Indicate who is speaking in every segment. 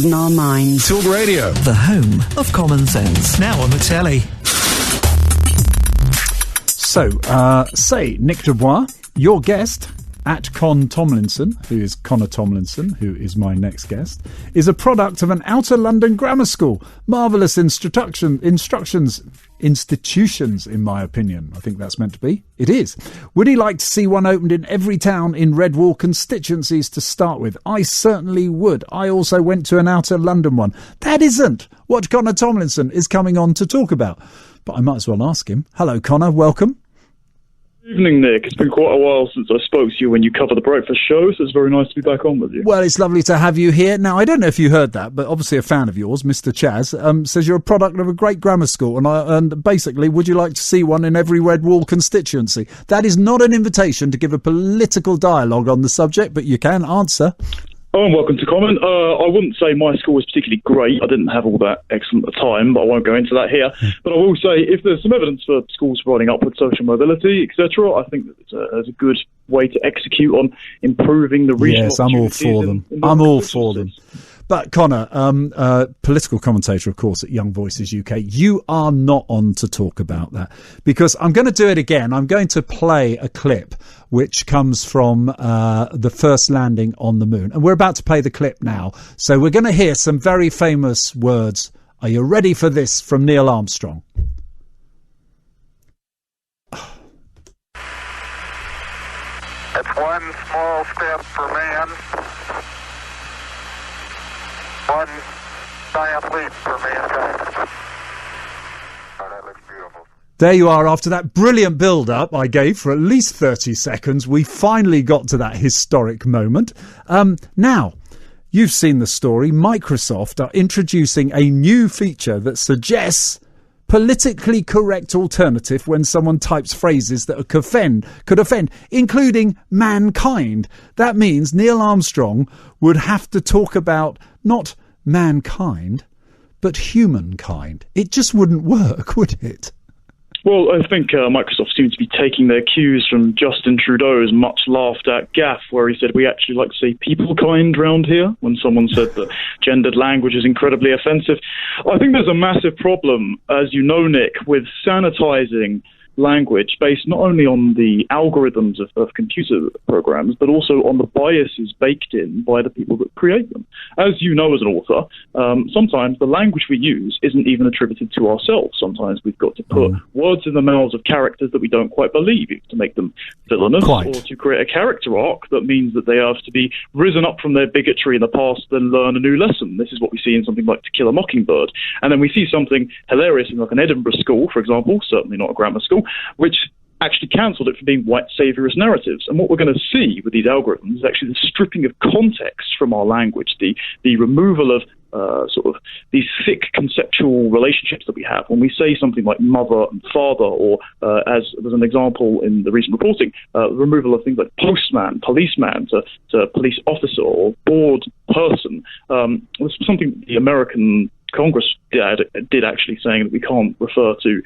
Speaker 1: broaden our minds.
Speaker 2: talkRADIO,
Speaker 3: the home of common sense. Now on the telly.
Speaker 4: So, say, Nick de Bois, your guest at Tomlinson, who is Connor Tomlinson, who is my next guest, is a product of an outer London grammar school. Marvellous institutions, in my opinion. I think that's meant to be. It is. Would he like to see one opened in every town in Redwall constituencies to start with? I certainly would. I also went to an outer London one. That isn't what Connor Tomlinson is coming on to talk about. But I might as well ask him. Hello, Connor. Welcome.
Speaker 5: Evening, Nick. It's been quite a while since I spoke to you when you cover the breakfast show, so it's very nice to be back on with you.
Speaker 4: Well, it's lovely to have you here. Now, I don't know if you heard that, but obviously a fan of yours, Mr. Chaz, says you're a product of a great grammar school, and basically, would you like to see one in every Redwall constituency? That is not an invitation to give a political dialogue on the subject, but you can answer.
Speaker 5: Oh, and welcome to comment. I wouldn't say my school was particularly great. I didn't have all that excellent a time, but I won't go into that here. But I will say, if there's some evidence for schools providing upward social mobility, etc., I think that it's a good way to execute on improving the regional.
Speaker 4: Yes, I'm all for them. I'm all for them. But Connor, political commentator, of course, at Young Voices UK, you are not on to talk about that, because I'm going to do it again. I'm going to play a clip which comes from the first landing on the moon. And we're about to play the clip now. So we're going to hear some very famous words. Are you ready for this from Neil Armstrong?
Speaker 6: It's one small step for man, one giant leap for mankind. Oh, that looks beautiful.
Speaker 4: There you are. After that brilliant build-up I gave for at least 30 seconds, we finally got to that historic moment. Now, you've seen the story. Microsoft are introducing a new feature that suggests politically correct alternative when someone types phrases that could offend, including mankind. That means Neil Armstrong would have to talk about not mankind, but humankind. It just wouldn't work, would it?
Speaker 5: Well, I think Microsoft seems to be taking their cues from Justin Trudeau's much laughed at gaffe, where he said we actually like to say people kind round here, when someone said that gendered language is incredibly offensive. I think there's a massive problem, as you know, Nick, with sanitizing language based not only on the algorithms of computer programs, but also on the biases baked in by the people that create them. As you know, as an author, sometimes the language we use isn't even attributed to ourselves. Sometimes we've got to put words in the mouths of characters that we don't quite believe to make them villainous, or to create a character arc that means that they have to be risen up from their bigotry in the past and learn a new lesson. This is what we see in something like To Kill a Mockingbird. And then we see something hilarious in like an Edinburgh school, for example, certainly not a grammar school, which actually cancelled it for being white saviourist narratives. And what we're going to see with these algorithms is actually the stripping of context from our language, the removal of sort of these thick conceptual relationships that we have. When we say something like mother and father, or as there's an example in the recent reporting, removal of things like postman, policeman to police officer or board person. This was something the American Congress did actually, saying that we can't refer to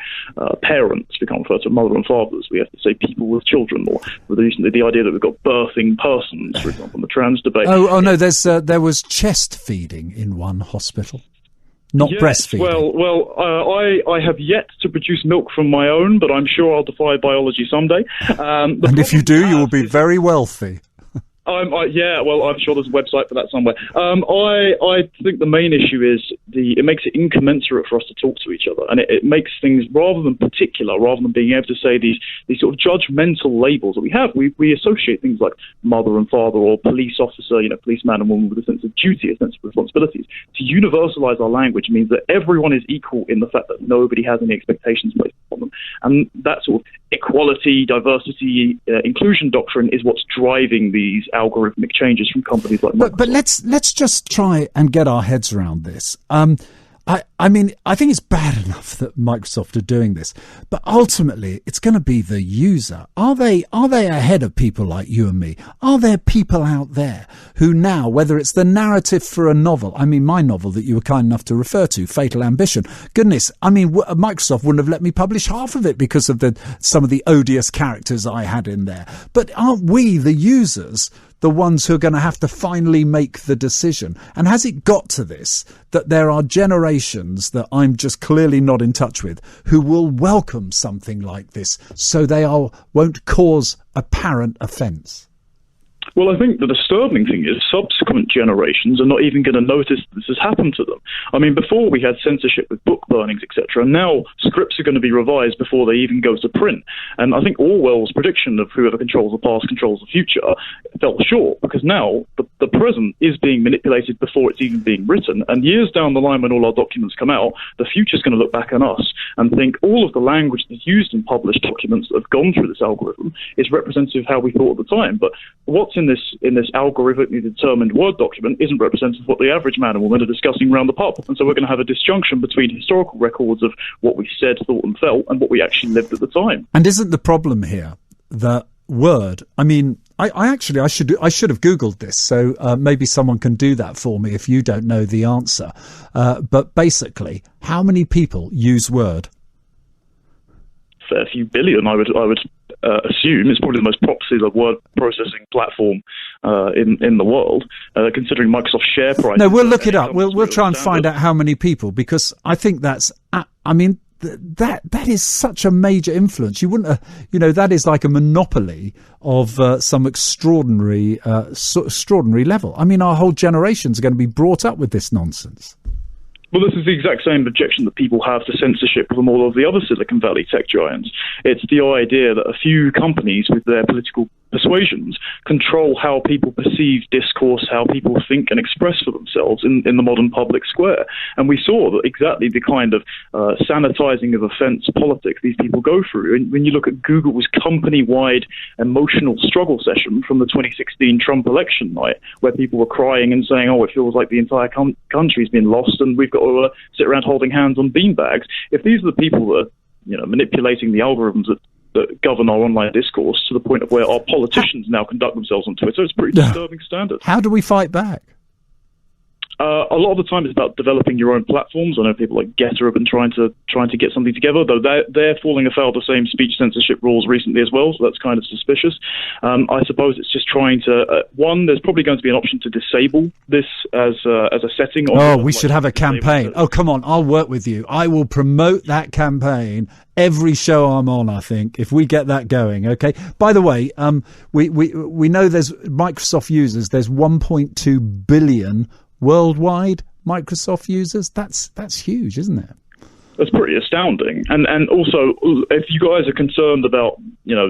Speaker 5: parents, we can't refer to mother and fathers, we have to say people with children, or recently the idea that we've got birthing persons, for example, in the trans debate.
Speaker 4: Oh no, there was chest feeding in one hospital. Not breastfeeding. Well,
Speaker 5: I have yet to produce milk from my own, but I'm sure I'll defy biology someday.
Speaker 4: And if you do, you will be very wealthy.
Speaker 5: I'm sure there's a website for that somewhere. I think the main issue is it makes it incommensurate for us to talk to each other, and it makes things, rather than particular, rather than being able to say these sort of judgmental labels that we have, we associate things like mother and father, or police officer, policeman and woman, with a sense of duty, a sense of responsibilities. To universalize our language means that everyone is equal in the fact that nobody has any expectations placed upon them, and that sort of equality, diversity, inclusion doctrine is what's driving these algorithmic changes from companies like Microsoft.
Speaker 4: But let's just try and get our heads around this. I mean, I think it's bad enough that Microsoft are doing this, but ultimately it's going to be the user. Are they ahead of people like you and me? Are there people out there who now, whether it's the narrative for a novel, I mean, my novel that you were kind enough to refer to, Fatal Ambition, goodness, I mean, Microsoft wouldn't have let me publish half of it because of some of the odious characters I had in there. But aren't we, the users, the ones who are going to have to finally make the decision? And has it got to this, that there are generations that I'm just clearly not in touch with who will welcome something like this so they won't cause apparent offence?
Speaker 5: Well, I think the disturbing thing is subsequent generations are not even going to notice this has happened to them. I mean, before we had censorship with book burnings, etc., and now scripts are going to be revised before they even go to print. And I think Orwell's prediction of whoever controls the past controls the future fell short, because now the present is being manipulated before it's even being written. And years down the line, when all our documents come out, the future's going to look back on us and think all of the language that's used in published documents that have gone through this algorithm is representative of how we thought at the time. But what's in this algorithmically determined Word document isn't representative of what the average man and woman are discussing around the pub. And so we're going to have a disjunction between historical records of what we said, thought and felt and what we actually lived at the time.
Speaker 4: And isn't the problem here that Word, I mean, I should have Googled this, so maybe someone can do that for me if you don't know the answer. But basically, how many people use Word?
Speaker 5: Fair few billion, I would assume. It's probably the most popular word processing platform in the world, considering Microsoft's share price.
Speaker 4: No, we'll look it up. We'll try and find out how many people, because I think that's, I mean, that is such a major influence. You wouldn't, that is like a monopoly of some extraordinary level. I mean, our whole generations are going to be brought up with this nonsense.
Speaker 5: Well, this is the exact same objection that people have to censorship from all of the other Silicon Valley tech giants. It's the idea that a few companies with their political persuasions control how people perceive discourse, how people think and express for themselves in the modern public square. And we saw that exactly the kind of sanitizing of offense politics these people go through. And when you look at Google's company-wide emotional struggle session from the 2016 Trump election night, where people were crying and saying, oh, it feels like the entire country's been lost and we've got to sit around holding hands on beanbags. If these are the people that are manipulating the algorithms that govern our online discourse to the point of where our politicians now conduct themselves on Twitter, it's a pretty disturbing standard.
Speaker 4: How do we fight back?
Speaker 5: A lot of the time it's about developing your own platforms. I know people like Getter have been trying to get something together, though they're falling afoul of the same speech censorship rules recently as well, so that's kind of suspicious. I suppose it's just trying to there's probably going to be an option to disable this as a setting.
Speaker 4: We should have a campaign. Oh, come on, I'll work with you. I will promote that campaign every show I'm on, I think, if we get that going. Okay. By the way, we know there's Microsoft users. There's 1.2 billion worldwide Microsoft users. That's huge, isn't it?
Speaker 5: That's pretty astounding. And also, if you guys are concerned about,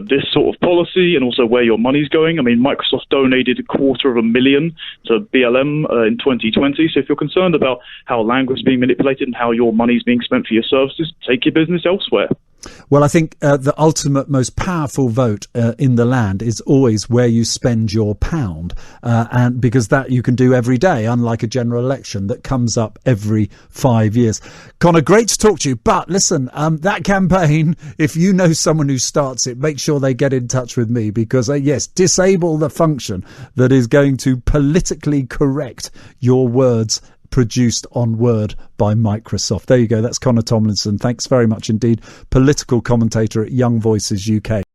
Speaker 5: this sort of policy and also where your money's going, I mean, Microsoft donated $250,000 to BLM in 2020. So if you're concerned about how language is being manipulated and how your money's being spent for your services, take your business elsewhere.
Speaker 4: Well, I think the ultimate, most powerful vote in the land is always where you spend your pound, and because that you can do every day, unlike a general election that comes up every 5 years. Connor, great to talk to you. But listen, that campaign, if you know someone who starts it, make sure they get in touch with me, because yes, disable the function that is going to politically correct your words produced on Word by Microsoft. There you go. That's Connor Tomlinson. Thanks very much indeed. Political commentator at Young Voices UK.